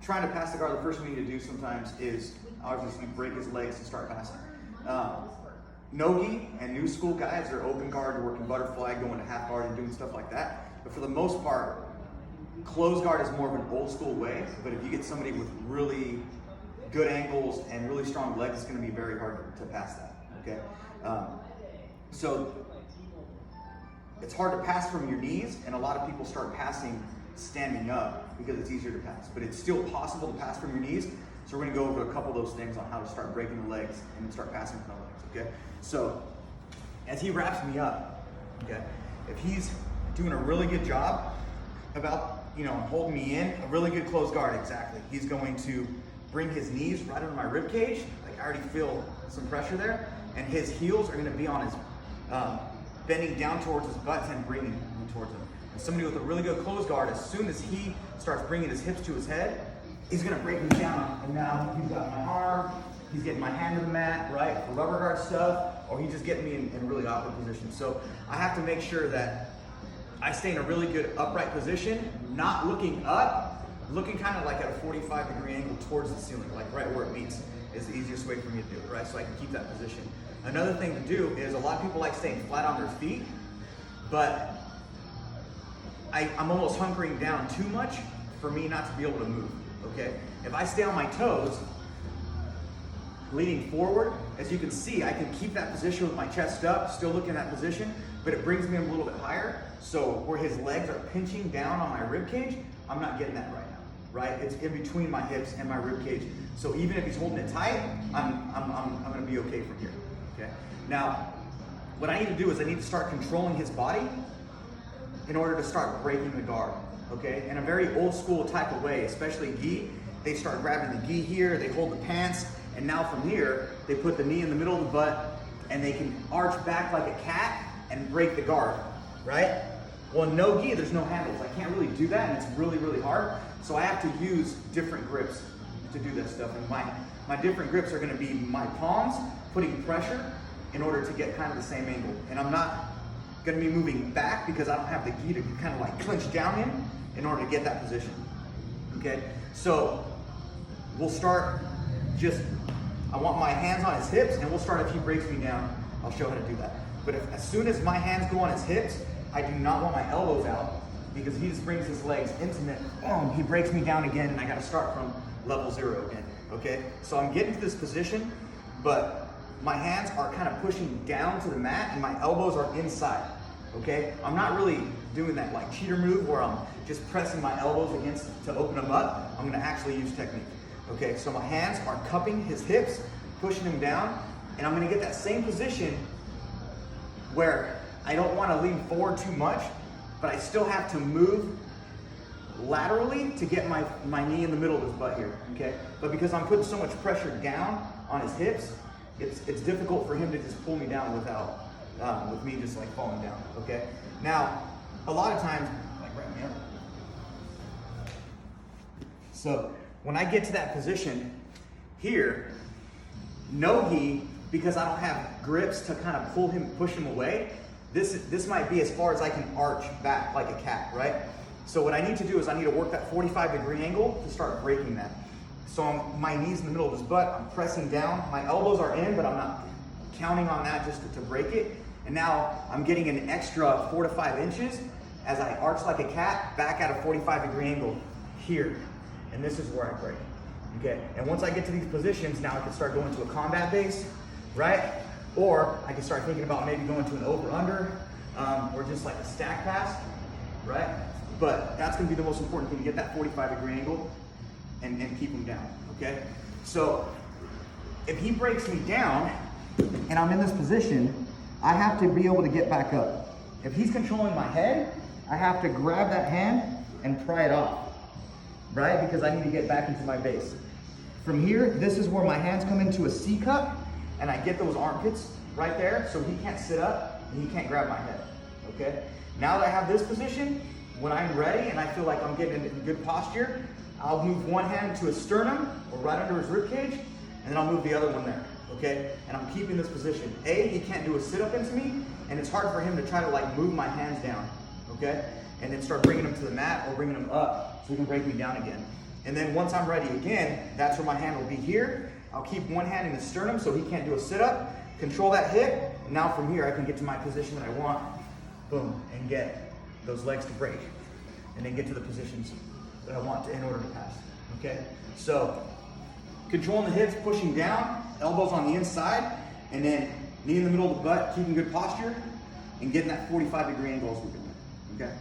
trying to pass the guard, the first thing we need to do sometimes is obviously break his legs and start passing. No-gi and new school guys are open guard, they're working butterfly, going to half guard and doing stuff like that. But for the most part, closed guard is more of an old school way, but if you get somebody with really good ankles and really strong legs, it's going to be very hard to pass that, okay? So it's hard to pass from your knees, and a lot of people start passing standing up because it's easier to pass, but it's still possible to pass from your knees. So we're going to go over a couple of those things on how to start breaking the legs and start passing from the legs, okay? So as he wraps me up, okay, if he's doing a really good job about, holding me in, a really good closed guard, exactly. He's going to bring his knees right under my rib cage, like I already feel some pressure there, and his heels are going to be on his, bending down towards his butt and bringing me towards him. And somebody with a really good closed guard, as soon as he starts bringing his hips to his head, he's going to break me down, and now he's got my arm, he's getting my hand to the mat, right, for rubber guard stuff, or he's just getting me in a really awkward position. So I have to make sure that I stay in a really good upright position, not looking up, looking kind of like at a 45-degree angle towards the ceiling, like right where it meets is the easiest way for me to do it, right? So I can keep that position. Another thing to do is a lot of people like staying flat on their feet, but I'm almost hunkering down too much for me not to be able to move, okay? If I stay on my toes, leaning forward, as you can see, I can keep that position with my chest up, still looking in that position, but it brings me a little bit higher. So where his legs are pinching down on my rib cage, I'm not getting that right now, right? It's in between my hips and my rib cage. So even if he's holding it tight, I'm gonna be okay from here, okay? Now, what I need to do is I need to start controlling his body in order to start breaking the guard, okay? In a very old school type of way, especially gi, they start grabbing the gi here, they hold the pants, and now from here, they put the knee in the middle of the butt, and they can arch back like a cat and break the guard, right? Well, in no gi, there's no handles. I can't really do that, and it's really, really hard. So I have to use different grips to do this stuff. And my different grips are gonna be my palms, putting pressure in order to get kind of the same angle. And I'm not gonna be moving back because I don't have the gi to kind of like clinch down in order to get that position, okay? So we'll start I want my hands on his hips, and we'll start if he breaks me down, I'll show how to do that. But as soon as my hands go on his hips, I do not want my elbows out because he just brings his legs intimate. Boom, he breaks me down again, and I gotta start from level 0 again, okay? So I'm getting to this position, but my hands are kind of pushing down to the mat, and my elbows are inside, okay? I'm not really doing that like cheater move where I'm just pressing my elbows against to open them up. I'm gonna actually use technique, okay? So my hands are cupping his hips, pushing him down, and I'm gonna get that same position where I don't want to lean forward too much, but I still have to move laterally to get my knee in the middle of his butt here, okay? But because I'm putting so much pressure down on his hips, it's difficult for him to just pull me down without, with me just like falling down, okay? Now, a lot of times, like wrap me up. So when I get to that position here, no-gi, because I don't have grips to kind of push him away, this might be as far as I can arch back like a cat, right? So what I need to do is I need to work that 45-degree angle to start breaking that. So my knee's in the middle of his butt, I'm pressing down, my elbows are in, but I'm not counting on that just to break it. And now I'm getting an extra 4 to 5 inches as I arch like a cat back at a 45-degree angle here. And this is where I break, okay? And once I get to these positions, now I can start going to a combat base, right? Or I can start thinking about maybe going to an over-under, or just like a stack pass, right? But that's gonna be the most important thing, get that 45-degree angle and keep him down, okay? So if he breaks me down and I'm in this position, I have to be able to get back up. If he's controlling my head, I have to grab that hand and pry it off, right? Because I need to get back into my base. From here, this is where my hands come into a C cup, and I get those armpits right there, so he can't sit up and he can't grab my head, okay? Now that I have this position, when I'm ready and I feel like I'm getting in good posture, I'll move one hand to his sternum or right under his rib cage, and then I'll move the other one there, okay? And I'm keeping this position. He can't do a sit-up into me, and it's hard for him to try to like move my hands down, okay? And then start bringing him to the mat or bringing him up so he can break me down again. And then once I'm ready again, that's where my hand will be here. I'll keep one hand in the sternum so he can't do a sit-up, control that hip, and now from here I can get to my position that I want, boom, and get those legs to break, and then get to the positions that I want to in order to pass, okay? So, controlling the hips, pushing down, elbows on the inside, and then knee in the middle of the butt, keeping good posture, and getting that 45-degree angle as we're doing, okay?